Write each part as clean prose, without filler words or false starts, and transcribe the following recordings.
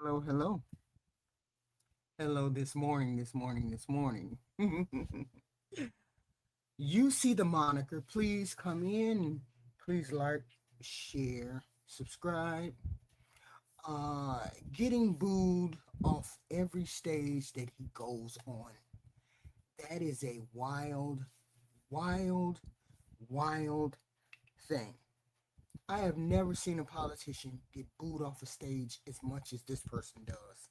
Hello, hello. Hello this morning. You see the moniker. Please come in. Please like, share, subscribe. Getting booed off every stage that he goes on. That is a wild, wild thing. I have never seen a politician get booed off a stage as much as this person does.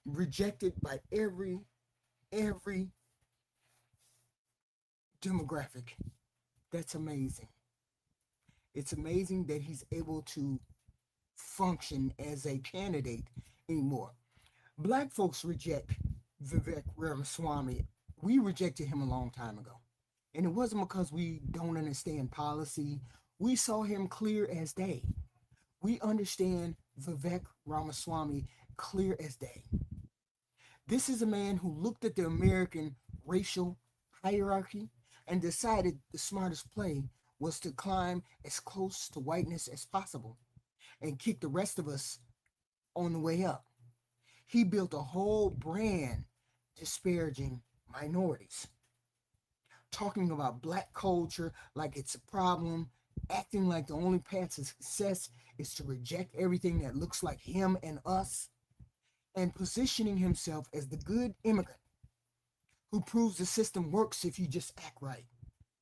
Rejected by every demographic. That's amazing. It's amazing that he's able to function as a candidate anymore. Black folks reject Vivek Ramaswamy. We rejected him a long time ago. And it wasn't because we don't understand policy. We saw him clear as day. We understand Vivek Ramaswamy clear as day. This is a man who looked at the American racial hierarchy and decided the smartest play was to climb as close to whiteness as possible and kick the rest of us on the way up. He built a whole brand disparaging minorities, talking about black culture like it's a problem, acting like the only path to success is to reject everything that looks like him and us, and positioning himself as the good immigrant who proves the system works if you just act right.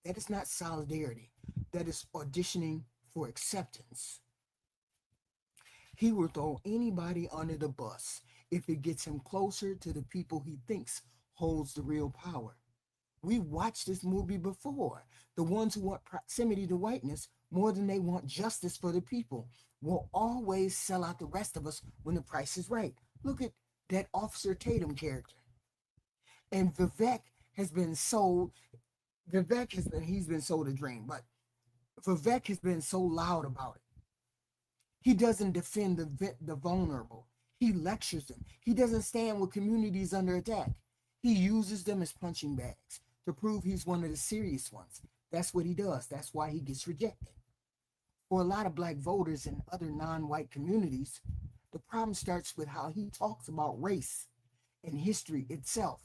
That is not solidarity. That is auditioning for acceptance. He will throw anybody under the bus if it gets him closer to the people he thinks holds the real power. We watched this movie before. The ones who want proximity to whiteness more than they want justice for the people will always sell out the rest of us when the price is right. Look at that Officer Tatum character. And has been sold, he's been sold a dream, but Vivek has been so loud about it. He doesn't defend the vulnerable. He lectures them. He doesn't stand with communities under attack. He uses them as punching bags to prove he's one of the serious ones. That's what he does. That's why he gets rejected. For a lot of black voters in other non-white communities, the problem starts with how he talks about race and history itself.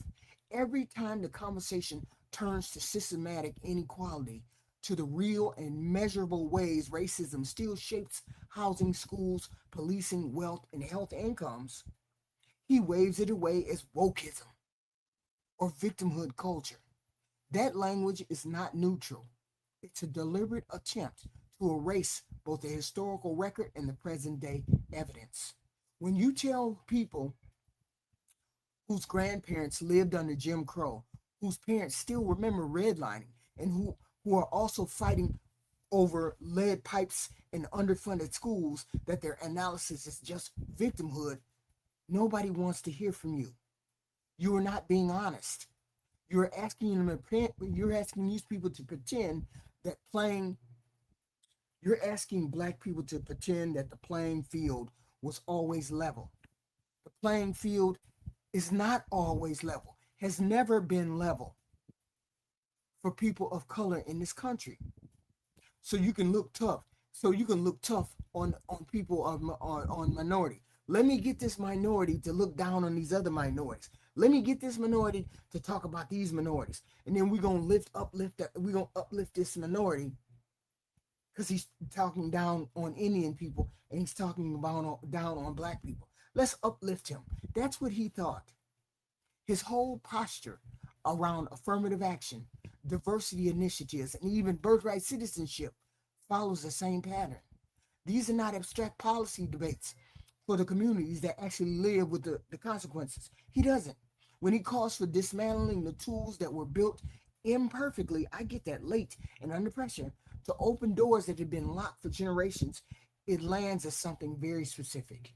Every time the conversation turns to systematic inequality, to the real and measurable ways racism still shapes housing, schools, policing, wealth, and health incomes, he waves it away as wokeism or victimhood culture. That language is not neutral. It's a deliberate attempt to erase both the historical record and the present day evidence. When you tell people whose grandparents lived under Jim Crow, whose parents still remember redlining, and who are also fighting over lead pipes in underfunded schools, that their analysis is just victimhood, nobody wants to hear from you. You are not being honest. You're asking these people to pretend that playing you're asking black people to pretend that the playing field was always level. The playing field is not always level, has never been level for people of color in this country. So you can look tough. So you can look tough on people on minority. Let me get this minority to look down on these other minorities. Let me get this minority to talk about these minorities, and then we're gonna uplift this minority because he's talking down on Indian people and he's talking about down on black people. Let's uplift him. That's what he thought. His whole posture around affirmative action, diversity initiatives, and even birthright citizenship follows the same pattern. These are not abstract policy debates for the communities that actually live with the consequences. He doesn't. When he calls for dismantling the tools that were built imperfectly, I get that, late and under pressure, to open doors that had been locked for generations, it lands as something very specific.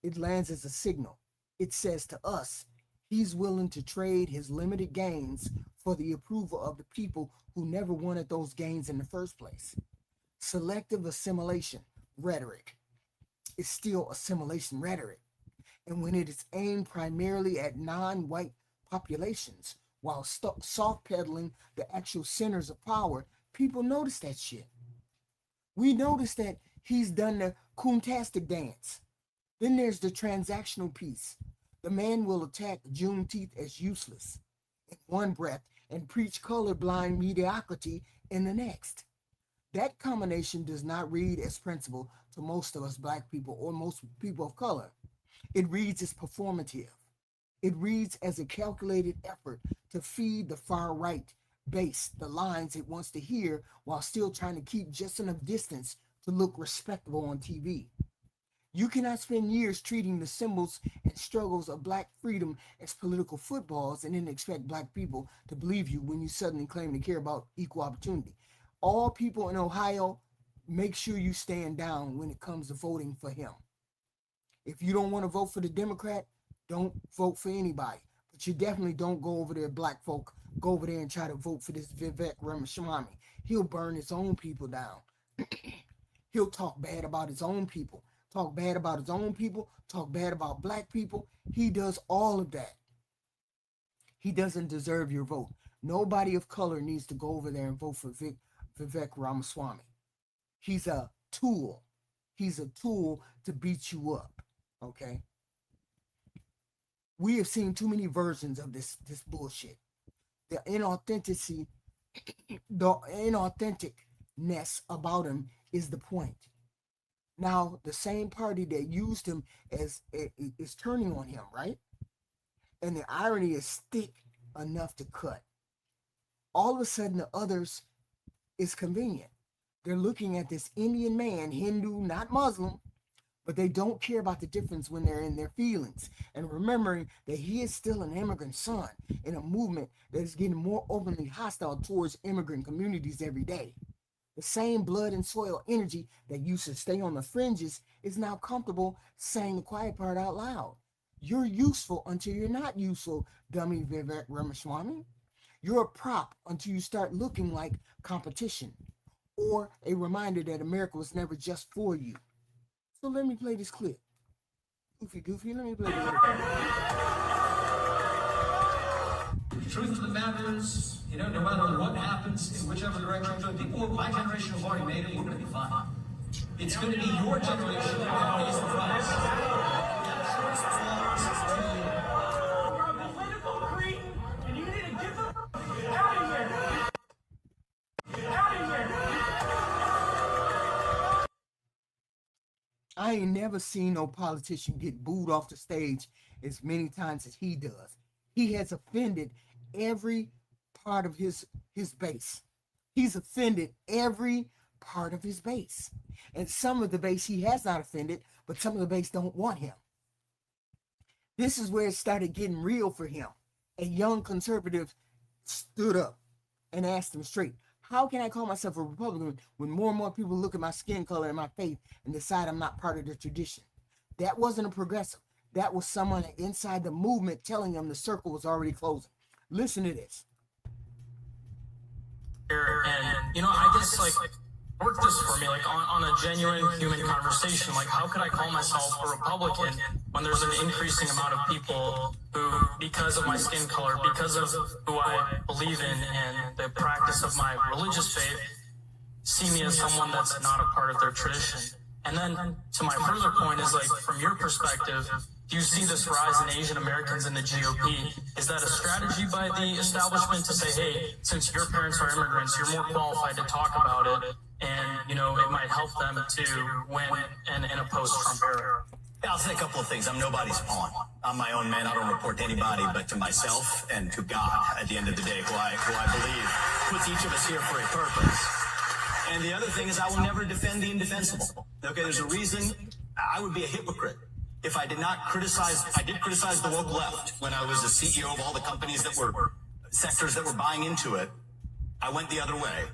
It lands as a signal. It says to us, he's willing to trade his limited gains for the approval of the people who never wanted those gains in the first place. Selective assimilation rhetoric is still assimilation rhetoric. And when it is aimed primarily at non-white populations while soft pedaling the actual centers of power, people notice that shit. We notice that he's done the coontastic dance. Then there's the transactional piece. The man will attack Juneteenth as useless in one breath and preach colorblind mediocrity in the next. That combination does not read as principle to most of us black people or most people of color. It reads as performative. It reads as a calculated effort to feed the far right base the lines it wants to hear while still trying to keep just enough distance to look respectable on TV. You cannot spend years treating the symbols and struggles of black freedom as political footballs and then expect black people to believe you when you suddenly claim to care about equal opportunity. All people in Ohio, make sure you stand down when it comes to voting for him. If you don't want to vote for the Democrat, don't vote for anybody. But you definitely don't go over there, black folk, go over there and try to vote for this Vivek Ramaswamy. He'll burn his own people down. He'll talk bad about his own people. Talk bad about his own people. Talk bad about black people. He does all of that. He doesn't deserve your vote. Nobody of color needs to go over there and vote for Vivek Ramaswamy. He's a tool. He's a tool to beat you up. Okay? We have seen too many versions of this bullshit. The inauthenticness about him is the point. Now, the same party that used him is turning on him, right? And the irony is thick enough to cut. All of a sudden, the others is convenient. They're looking at this Indian man, Hindu, not Muslim, but they don't care about the difference when they're in their feelings. And remembering that he is still an immigrant son in a movement that is getting more openly hostile towards immigrant communities every day. The same blood and soil energy that used to stay on the fringes is now comfortable saying the quiet part out loud. You're useful until you're not useful, dummy Vivek Ramaswamy. You're a prop until you start looking like competition or a reminder that America was never just for you. So let me play this clip. Goofy, let me play this clip. The truth of the matter is, no matter what happens, in whichever direction, the people of my generation have already made it, we're going to be fine. It's going to be your generation that pays the price. You're a political creep, and you need to get the out of here. Get out of here. I ain't never seen no politician get booed off the stage as many times as he does. He has offended every part of his base. He's offended every part of his base. And some of the base he has not offended, but some of the base don't want him. This is where it started getting real for him. A young conservative stood up and asked him straight, how can I call myself a Republican when more and more people look at my skin color and my faith and decide I'm not part of the tradition? That wasn't a progressive. That was someone inside the movement telling him the circle was already closing. Listen to this. And, I just, work this for me, on a genuine human conversation. How could I call myself a Republican when there's an increasing amount of people who, because of my skin color, because of who I believe in and the practice of my religious faith, see me as someone that's not a part of their tradition? And then, to my further point is, from your perspective, do you see this rise in Asian Americans in the GOP? Is that a strategy by the establishment to say, hey, since your parents are immigrants, you're more qualified to talk about it, and, it might help them to win in a post-Trump era? I'll say a couple of things. I'm nobody's pawn. I'm my own man. I don't report to anybody but to myself and to God at the end of the day, who I believe puts each of us here for a purpose. And the other thing is I will never defend the indefensible. Okay, there's a reason I would be a hypocrite if I did not criticize. I did criticize the woke left when I was the CEO of all the companies that were sectors that were buying into it. I went the other way.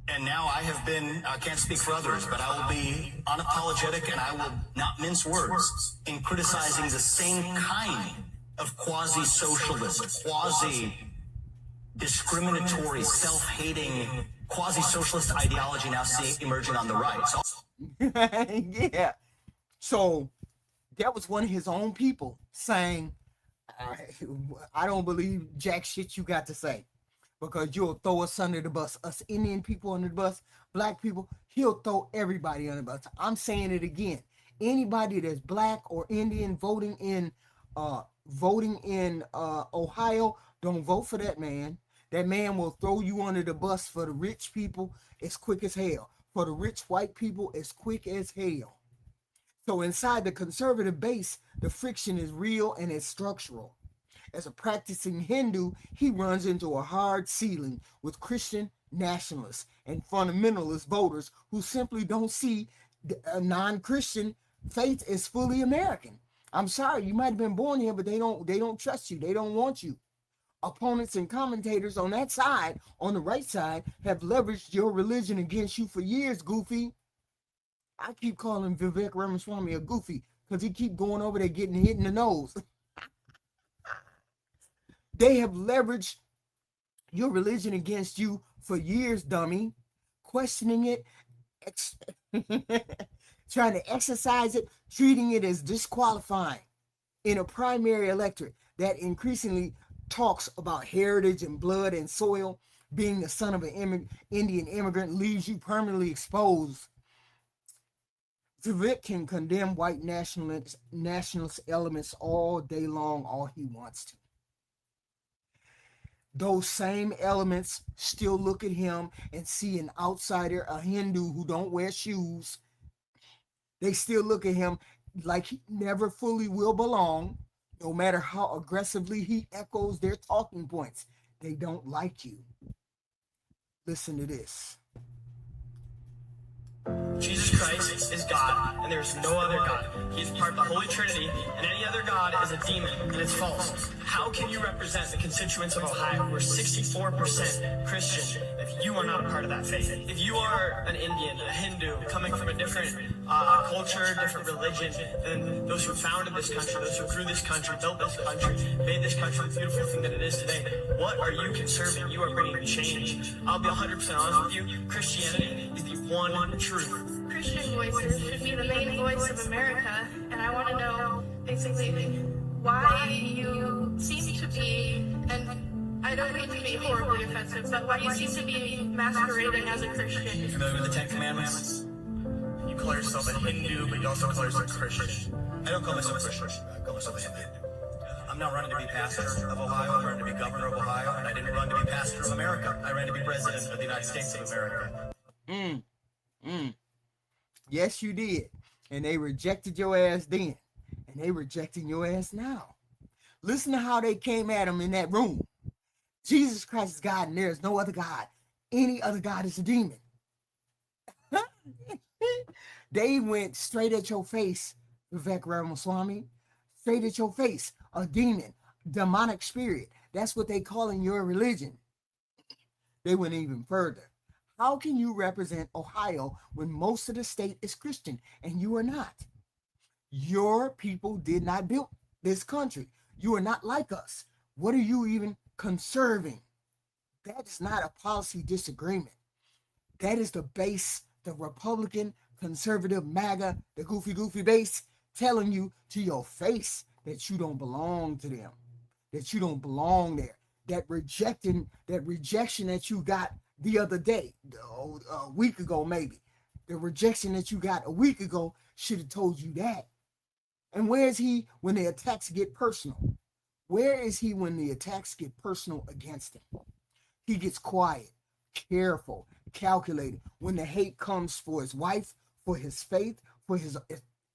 And now I have been, I can't speak for others, but I will be unapologetic and I will not mince words in criticizing the same kind of quasi-socialist, quasi-discriminatory, self-hating, quasi-socialist ideology now emerging on the right. Yeah. So that was one of his own people saying, I don't believe jack shit you got to say. Because you'll throw us under the bus, us Indian people under the bus, black people, he'll throw everybody under the bus. I'm saying it again. Anybody that's black or Indian voting in Ohio, don't vote for that man. That man will throw you under the bus. For the rich people, it's quick as hell. For the rich white people, it's quick as hell. So inside the conservative base, the friction is real and it's structural. As a practicing Hindu, he runs into a hard ceiling with Christian nationalists and fundamentalist voters who simply don't see a non-Christian faith as fully American. I'm sorry, you might have been born here, but they don't trust you. They don't want you. Opponents and commentators on that side, on the right side, have leveraged your religion against you for years, Goofy. I keep calling Vivek Ramaswamy a Goofy because he keep going over there getting hit in the nose. They have leveraged your religion against you for years, dummy, questioning it, trying to exercise it, treating it as disqualifying in a primary electorate that increasingly talks about heritage and blood and soil. Being the son of an Indian immigrant leaves you permanently exposed. Vivek can condemn white nationalist elements all day long, all he wants to. Those same elements still look at him and see an outsider, a Hindu who don't wear shoes. They still look at him like he never fully will belong, no matter how aggressively he echoes their talking points. They don't like you. Listen to this. Jesus Christ is God, and there is no other God. He is part of the Holy Trinity, and any other God is a demon, and it's false. How can you represent the constituents of Ohio who are 64% Christian if you are not part of that faith? If you are an Indian, a Hindu, coming from a different culture, different religion than those who founded this country, those who grew this country, built this country, made this country the beautiful thing that it is today, what are you conserving? You are bringing change. I'll be 100% honest with you. Christianity is the one truth. Christian voices should be the main voice of America, and I want to know basically why you seem to be, and I don't mean to be horribly offensive, but why you seem to be masquerading as a Christian. You familiar with the Ten Commandments? You call yourself a Hindu, but you also call yourself a Christian. I don't call myself a Christian. I call myself a Hindu. I'm not running to be pastor of Ohio. I'm running to be governor of Ohio, and I didn't run to be pastor of America. I ran to be president of the United States of America. Yes, you did. And they rejected your ass then. And they rejecting your ass now. Listen to how they came at him in that room. Jesus Christ is God and there is no other God. Any other God is a demon. They went straight at your face, Vivek Ramaswamy. Straight at your face. A demon. Demonic spirit. That's what they call in your religion. They went even further. How can you represent Ohio when most of the state is Christian and you are not? Your people did not build this country. You are not like us. What are you even conserving? That is not a policy disagreement. That is the base, the Republican, conservative, MAGA, the goofy base, telling you to your face that you don't belong to them, that you don't belong there. That rejection that you got the other day, a week ago maybe, the rejection that you got a week ago should have told you that. And where is he when the attacks get personal? Where is he when the attacks get personal against him? He gets quiet, careful, calculated. When the hate comes for his wife, for his faith, for his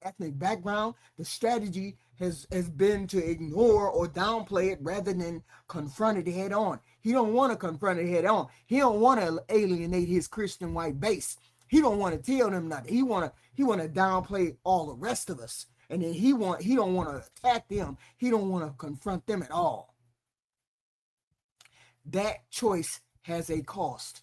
ethnic background, the strategy has been to ignore or downplay it rather than confront it head on. He don't want to confront it head on. He don't want to alienate his Christian white base. He don't want to tell them nothing. He want to downplay all the rest of us. And then he don't want to attack them. He don't want to confront them at all. That choice has a cost.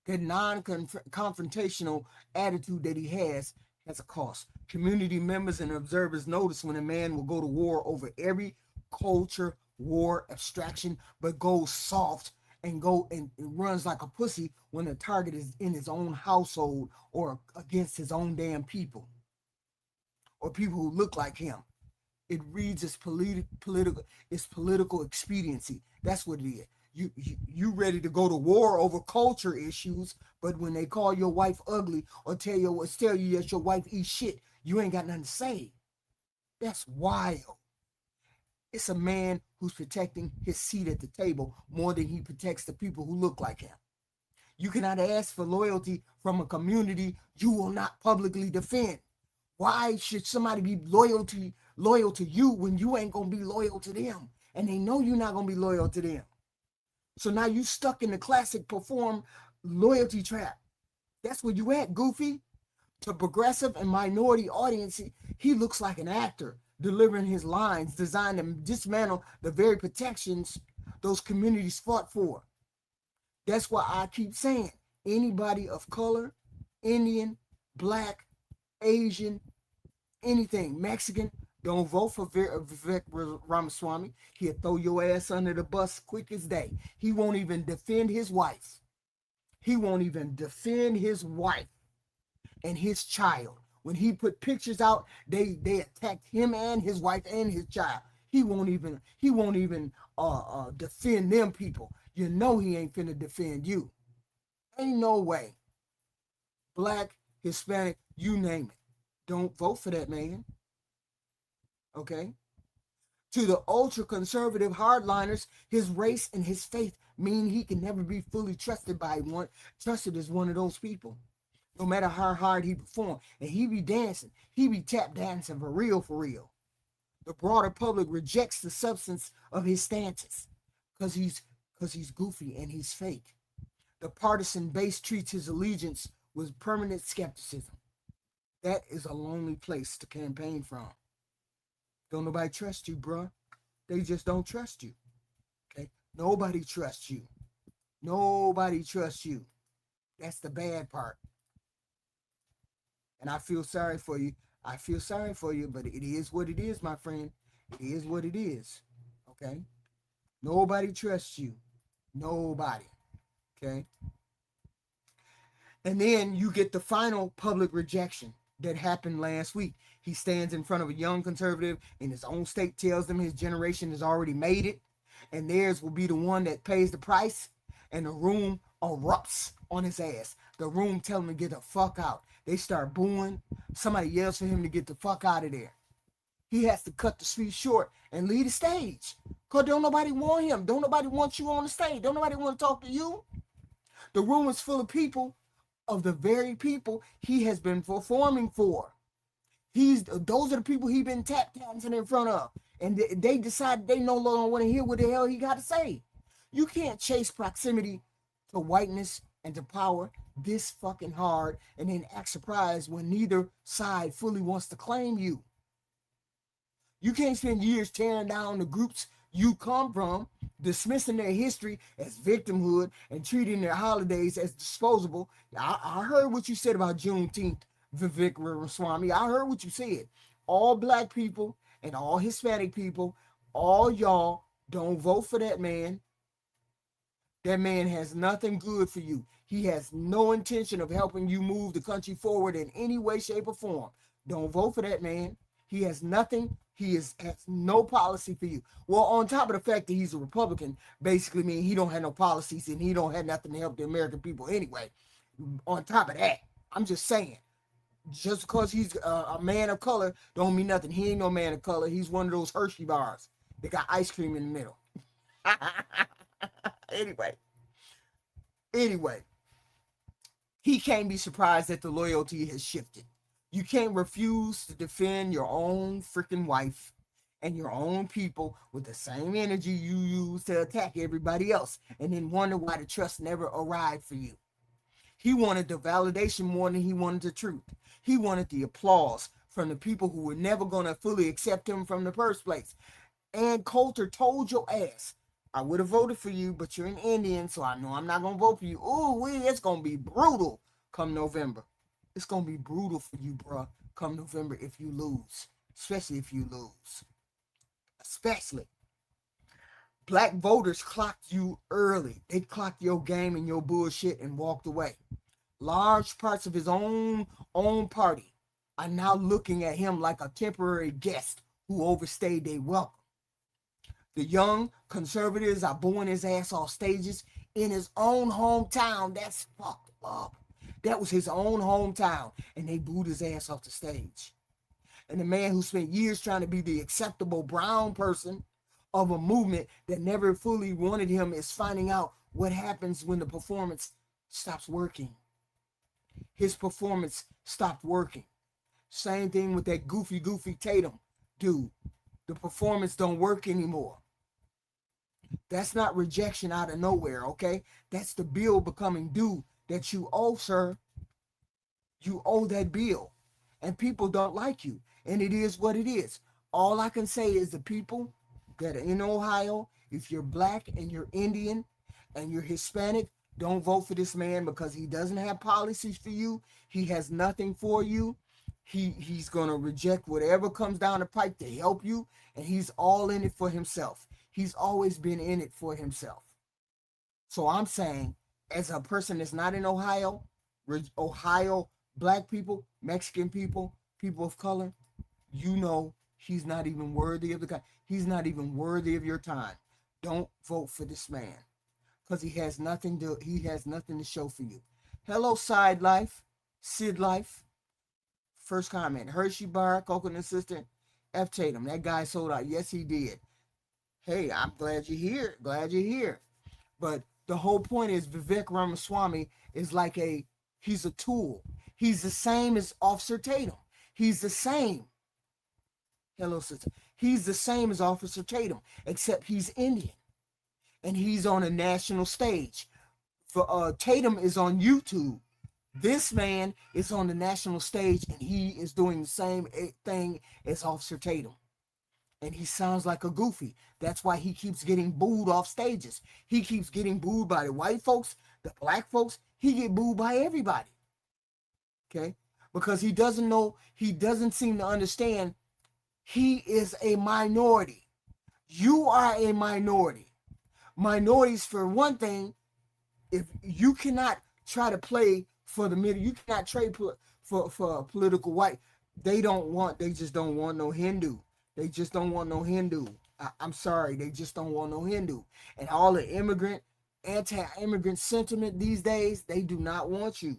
That non-confrontational attitude that he has a cost. Community members and observers notice when a man will go to war over every culture, war, abstraction, but goes soft and runs like a pussy when the target is in his own household or against his own damn people or people who look like him. It reads as political expediency. That's what it is. You ready to go to war over culture issues, but when they call your wife ugly or tell you that your wife eats shit, you ain't got nothing to say. That's wild. It's a man who's protecting his seat at the table more than he protects the people who look like him. You cannot ask for loyalty from a community you will not publicly defend. Why should somebody be loyal to you when you ain't gonna be loyal to them? And they know you're not gonna be loyal to them. So now you stuck in the classic perform loyalty trap. That's where you at, Goofy. To progressive and minority audience, he looks like an actor delivering his lines designed to dismantle the very protections those communities fought for. That's why I keep saying anybody of color, Indian, Black, Asian, anything, Mexican, don't vote for Vivek Ramaswamy. He'll throw your ass under the bus quick as day. He won't even defend his wife. He won't even defend his wife and his child. When he put pictures out, they attacked him and his wife and his child. He won't even defend them people. You know he ain't finna defend you. Ain't no way. Black, Hispanic, you name it. Don't vote for that man. Okay? To the ultra-conservative hardliners, his race and his faith mean he can never be fully trusted as one of those people. No matter how hard he perform. And he be dancing. He be tap dancing for real, for real. The broader public rejects the substance of his stances because he's goofy and he's fake. The partisan base treats his allegiance with permanent skepticism. That is a lonely place to campaign from. Don't nobody trust you, bruh. They just don't trust you. Okay? Nobody trusts you. Nobody trusts you. That's the bad part. And I feel sorry for you. I feel sorry for you, but it is what it is, my friend. It is what it is. Okay? Nobody trusts you. Nobody. Okay? And then you get the final public rejection that happened last week. He stands in front of a young conservative in his own state, tells them his generation has already made it, and theirs will be the one that pays the price, and the room erupts on his ass. The room tell him to get the fuck out. They start booing. Somebody yells for him to get the fuck out of there. He has to cut the speech short and leave the stage. Because don't nobody want him. Don't nobody want you on the stage. Don't nobody want to talk to you. The room is full of people, of the very people he has been performing for. Those are the people he's been tap dancing in front of. And they decided they no longer want to hear what the hell he got to say. You can't chase proximity to whiteness and to power this fucking hard and then act surprised when neither side fully wants to claim you. You can't spend years tearing down the groups you come from, dismissing their history as victimhood and treating their holidays as disposable. I heard what you said about Juneteenth, Vivek Ramaswamy. I heard what you said. All black people and all Hispanic people, all y'all, don't vote for that man. That man has nothing good for you. He has no intention of helping you move the country forward in any way, shape, or form. Don't vote for that man. He has nothing. He has no policy for you. Well, on top of the fact that he's a Republican, basically means he don't have no policies and he don't have nothing to help the American people anyway. On top of that, I'm just saying, just because he's a man of color don't mean nothing. He ain't no man of color. He's one of those Hershey bars that got ice cream in the middle. Anyway, he can't be surprised that the loyalty has shifted. You can't refuse to defend your own freaking wife and your own people with the same energy you use to attack everybody else and then wonder why the trust never arrived for you. He wanted the validation more than he wanted the truth. He wanted the applause from the people who were never going to fully accept him from the first place. And Coulter told your ass, I would have voted for you, but you're an Indian, so I know I'm not going to vote for you. Ooh, it's going to be brutal come November. It's going to be brutal for you, bro, come November if you lose. Especially if you lose. Especially. Black voters clocked you early. They clocked your game and your bullshit and walked away. Large parts of his own party are now looking at him like a temporary guest who overstayed their welcome. The young conservatives are booing his ass off stages in his own hometown. That's fucked up. That was his own hometown, and they booed his ass off the stage. And the man who spent years trying to be the acceptable brown person of a movement that never fully wanted him is finding out what happens when the performance stops working. His performance stopped working. Same thing with that goofy Tatum dude. The performance don't work anymore. That's not rejection out of nowhere, okay? That's the bill becoming due that you owe, sir. You owe that bill. And people don't like you. And it is what it is. All I can say is the people that are in Ohio, if you're black and you're Indian and you're Hispanic, don't vote for this man because he doesn't have policies for you. He has nothing for you. He's going to reject whatever comes down the pipe to help you. And he's all in it for himself. He's always been in it for himself. So I'm saying, as a person that's not in Ohio, black people, Mexican people, people of color, you know he's not even worthy of he's not even worthy of your time. Don't vote for this man because he has nothing to show for you. Hello, Side Life, Sid Life. First comment, Hershey Bar, Coconut Assistant, F. Tatum. That guy sold out. Yes, he did. Hey, I'm glad you're here. Glad you're here. But the whole point is Vivek Ramaswamy is like he's a tool. He's the same as Officer Tatum. He's the same. Hello, sister. He's the same as Officer Tatum, except he's Indian. And he's on a national stage. For Tatum is on YouTube. This man is on the national stage and he is doing the same thing as Officer Tatum. And he sounds like a goofy. That's why he keeps getting booed off stages. He keeps getting booed by the white folks, the black folks. He get booed by everybody. Okay? Because he doesn't seem to understand he is a minority. You are a minority. Minorities, for one thing, if you cannot try to play for the middle, you cannot trade for a political white. They just don't want no Hindu. They just don't want no Hindu. I'm sorry, they just don't want no Hindu. And all the anti-immigrant sentiment these days, they do not want you.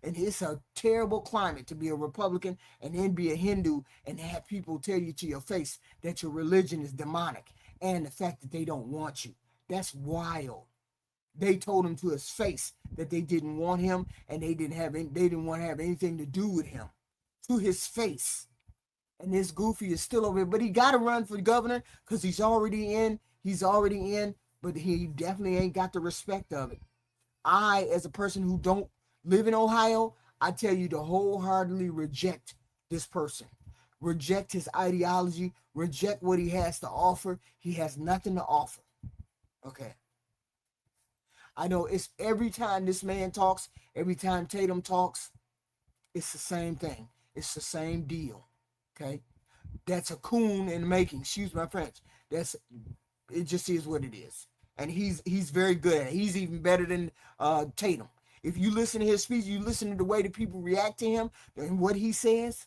And it's a terrible climate to be a Republican and then be a Hindu and have people tell you to your face that your religion is demonic and the fact that they don't want you. That's wild. They told him to his face that they didn't want him and they didn't want to have anything to do with him. To his face. And this goofy is still over here, but he got to run for governor because he's already in, but he definitely ain't got the respect of it. I, as a person who don't live in Ohio, I tell you to wholeheartedly reject this person. Reject his ideology, reject what he has to offer. He has nothing to offer. Okay. I know it's every time this man talks, every time Tatum talks, it's the same thing. It's the same deal. Okay, that's a coon in the making. Excuse my French. It just is what it is, and he's very good at it. He's even better than Tatum. If you listen to his speech, you listen to the way that people react to him and what he says,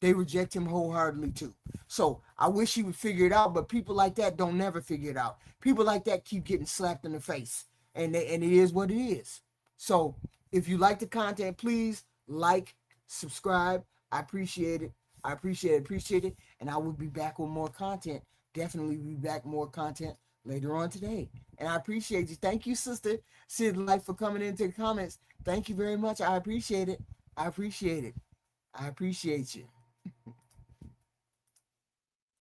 they reject him wholeheartedly too. So I wish he would figure it out, but people like that don't never figure it out. People like that keep getting slapped in the face, and it is what it is. So if you like the content, please like, subscribe. I appreciate it. I appreciate it. And I will be back with more content. Definitely be back more content later on today. And I appreciate you. Thank you, Sister Sid Life, for coming into the comments. Thank you very much. I appreciate it. I appreciate it. I appreciate you.